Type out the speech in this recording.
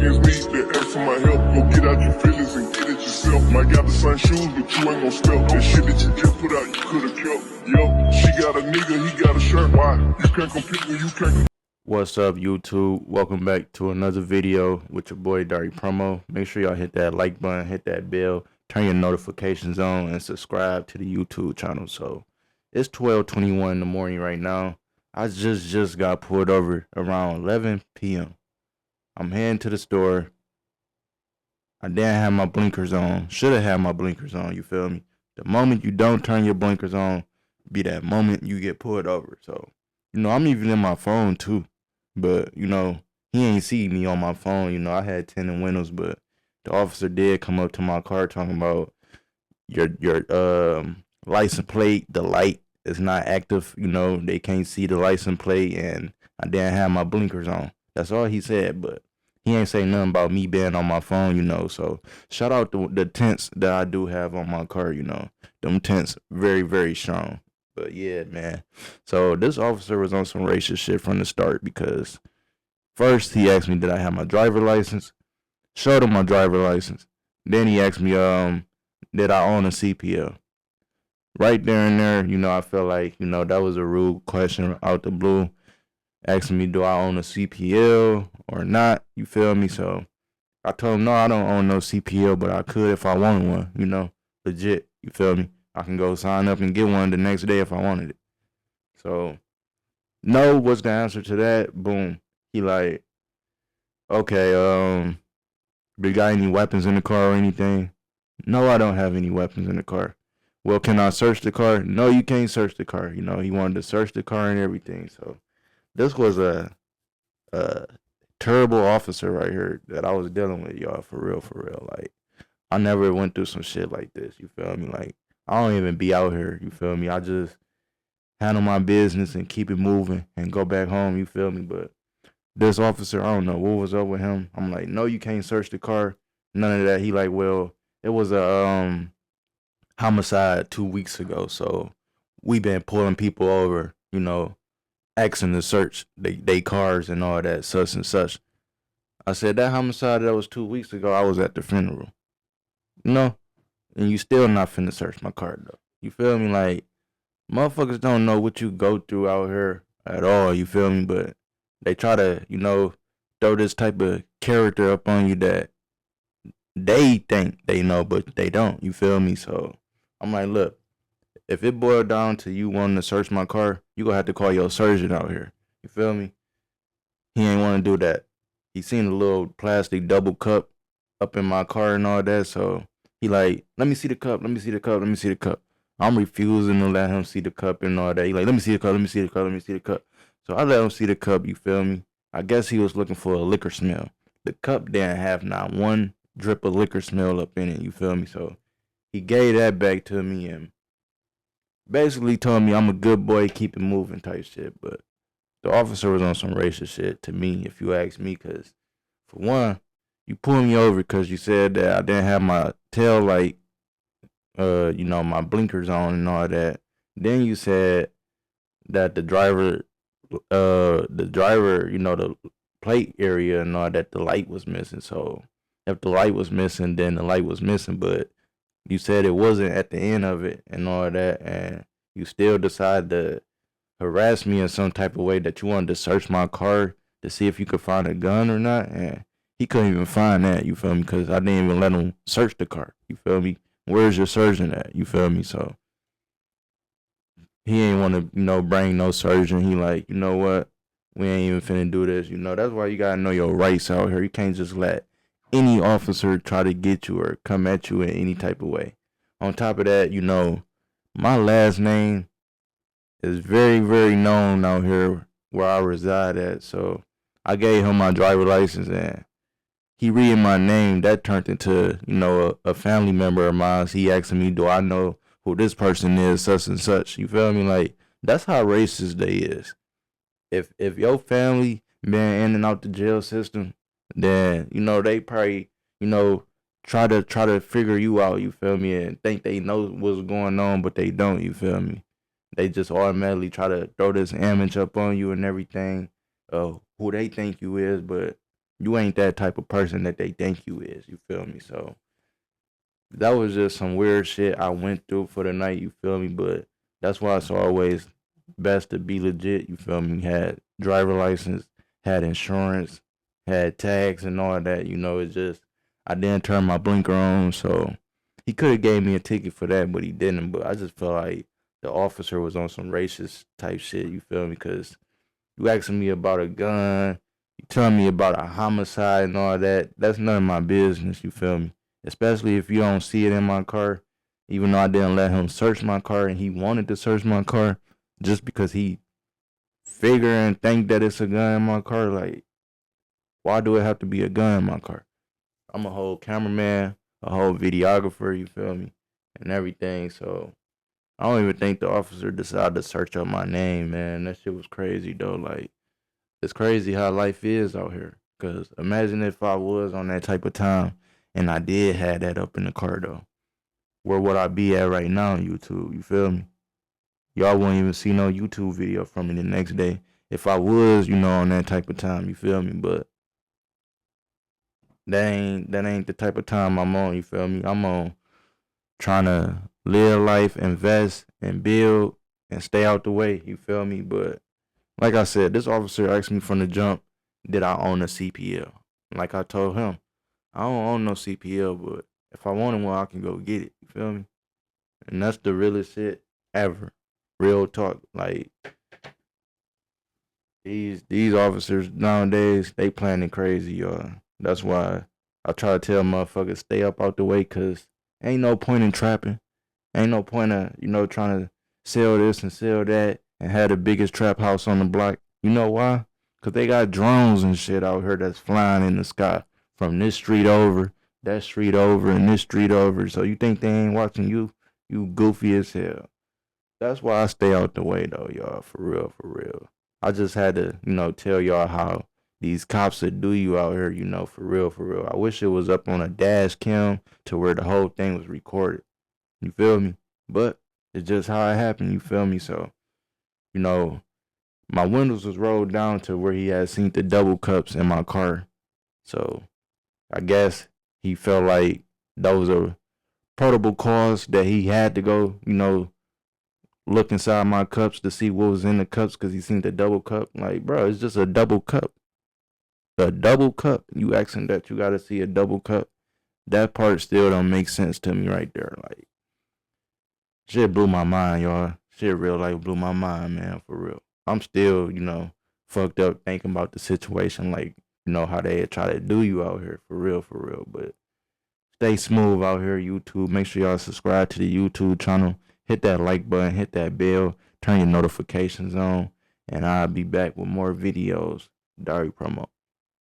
against me, they ask for my help. Go get out your feelings and get it yourself. Might got the same shoes, but you ain't gon' step. That shit that you just put out, you could've kept. Yup, she got a nigga, he got a shirt. Why? You can't compete when you can't. What's up, YouTube? Welcome back to another video with your boy Dari Promo. Make sure y'all hit that like button, hit that bell, turn your notifications on, and subscribe to the YouTube channel. So it's 12:21 in the morning right now. I just got pulled over around 11 p.m. I'm heading to the store. I didn't have my blinkers on. Should have had my blinkers on, you feel me? The moment you don't turn your blinkers on, be that moment you get pulled over. So, I'm even in my phone too. But, he ain't see me on my phone. I had tinted windows, but the officer did come up to my car talking about your license plate, the light is not active. They can't see the license plate, and I didn't have my blinkers on. That's all he said, but he ain't say nothing about me being on my phone, So shout out to the tents that I do have on my car, Them tents very, very strong. But yeah, man. So this officer was on some racist shit from the start, because first he asked me did I have my driver license. Showed him my driver license. Then he asked me did I own a CPL. Right there and there, I felt like, that was a rude question out the blue. Asking me do I own a CPL or not, you feel me? So I told him no, I don't own no CPL, but I could if I wanted one, legit, you feel me? I can go sign up and get one the next day if I wanted it. So, no, what's the answer to that? Boom. He like, okay, do you got any weapons in the car or anything? No, I don't have any weapons in the car. Well, can I search the car? No, you can't search the car. He wanted to search the car and everything. So, this was a terrible officer right here that I was dealing with, y'all, for real. Like, I never went through some shit like this, you feel me? Like, I don't even be out here, you feel me? I just handle my business and keep it moving and go back home, you feel me? But this officer, I don't know what was up with him. I'm like, no, you can't search the car. None of that. He like, well, it was a homicide 2 weeks ago, so we been pulling people over, asking to search they cars and all that, such and such. I said, that homicide that was 2 weeks ago, I was at the funeral. And you still not finna search my car, though. You feel me? Like, motherfuckers don't know what you go through out here at all, you feel me? But they try to, throw this type of character up on you that they think they know, but they don't, you feel me? So I'm like, look, if it boiled down to you wanting to search my car, you gonna have to call your surgeon out here. You feel me? He ain't want to do that. He seen a little plastic double cup up in my car and all that, so he like, let me see the cup, let me see the cup, let me see the cup. I'm refusing to let him see the cup and all that. He like, let me see the cup, let me see the cup, let me see the cup. So I let him see the cup, you feel me? I guess he was looking for a liquor smell. The cup didn't have not one drip of liquor smell up in it, you feel me? So he gave that back to me and basically told me I'm a good boy, keep it moving type shit. But the officer was on some racist shit to me, if you ask me, because for one, you pulled me over because you said that I didn't have my tail light, my blinkers on and all that. Then you said that the driver, the plate area and all that, the light was missing. So if the light was missing, then the light was missing. But you said it wasn't at the end of it and all that, and you still decided to harass me in some type of way that you wanted to search my car to see if you could find a gun or not, and he couldn't even find that, you feel me, because I didn't even let him search the car, you feel me? Where's your surgeon at, you feel me? So he ain't want to, bring no surgeon. He like, you know what, we ain't even finna do this, that's why you gotta know your rights out here. You can't just let any officer try to get you or come at you in any type of way. On top of that, my last name is very, very known out here where I reside at. So I gave him my driver license, and he reading my name. That turned into, a family member of mine. He asking me, do I know who this person is, such and such? You feel me? Like, that's how racist they is. If your family been in and out the jail system, then, they probably, try to figure you out, you feel me, and think they know what's going on, but they don't, you feel me? They just automatically try to throw this image up on you and everything of who they think you is, but you ain't that type of person that they think you is. You feel me? So that was just some weird shit I went through for the night. You feel me? But that's why it's always best to be legit. You feel me? Had driver license, had insurance, had tags and all that. You know, it's just I didn't turn my blinker on, so he could have gave me a ticket for that, but he didn't. But I just felt like the officer was on some racist type shit. You feel me? Because you asking me about a gun, you telling me about a homicide and all that. That's none of my business. You feel me? Especially if you don't see it in my car. Even though I didn't let him search my car and he wanted to search my car, just because he figure and think that it's a gun in my car. Like, why do it have to be a gun in my car? I'm a whole cameraman, a whole videographer. You feel me? And everything. So I don't even think the officer decided to search up my name, man. That shit was crazy though. Like, it's crazy how life is out here. Cause imagine if I was on that type of time and I did have that up in the car though. Where would I be at right now on YouTube? You feel me? Y'all won't even see no YouTube video from me the next day. If I was, on that type of time, you feel me? But that ain't the type of time I'm on, you feel me? I'm on trying to live life, invest and build and stay out the way, you feel me? But like I said, this officer asked me from the jump, did I own a CPL? Like I told him, I don't own no CPL, but if I wanted one, I can go get it. You feel me? And that's the realest shit ever. Real talk. Like these officers nowadays, they planning crazy, y'all. That's why I try to tell motherfuckers stay up out the way, cause ain't no point in trapping. Ain't no point of, trying to sell this and sell that and have the biggest trap house on the block. You know why? Cause they got drones and shit out here that's flying in the sky from this street over, that street over, and this street over. So you think they ain't watching you? You goofy as hell. That's why I stay out the way though, y'all. For real, for real. I just had to, tell y'all how these cops that do you out here, for real, for real. I wish it was up on a dash cam to where the whole thing was recorded. You feel me? But it's just how it happened, you feel me? So, you know, my windows was rolled down to where he had seen the double cups in my car. So I guess he felt like that was a probable cause that he had to go, look inside my cups to see what was in the cups because he seen the double cup. Like, bro, it's just a double cup. A double cup. You asking that you gotta see a double cup. That part still don't make sense to me right there. Like, shit blew my mind, y'all. Shit real life blew my mind, man, for real. I'm still, fucked up thinking about the situation, like, how they try to do you out here, for real, for real. But stay smooth out here, YouTube. Make sure y'all subscribe to the YouTube channel. Hit that like button, hit that bell, turn your notifications on, and I'll be back with more videos. Dari Promo.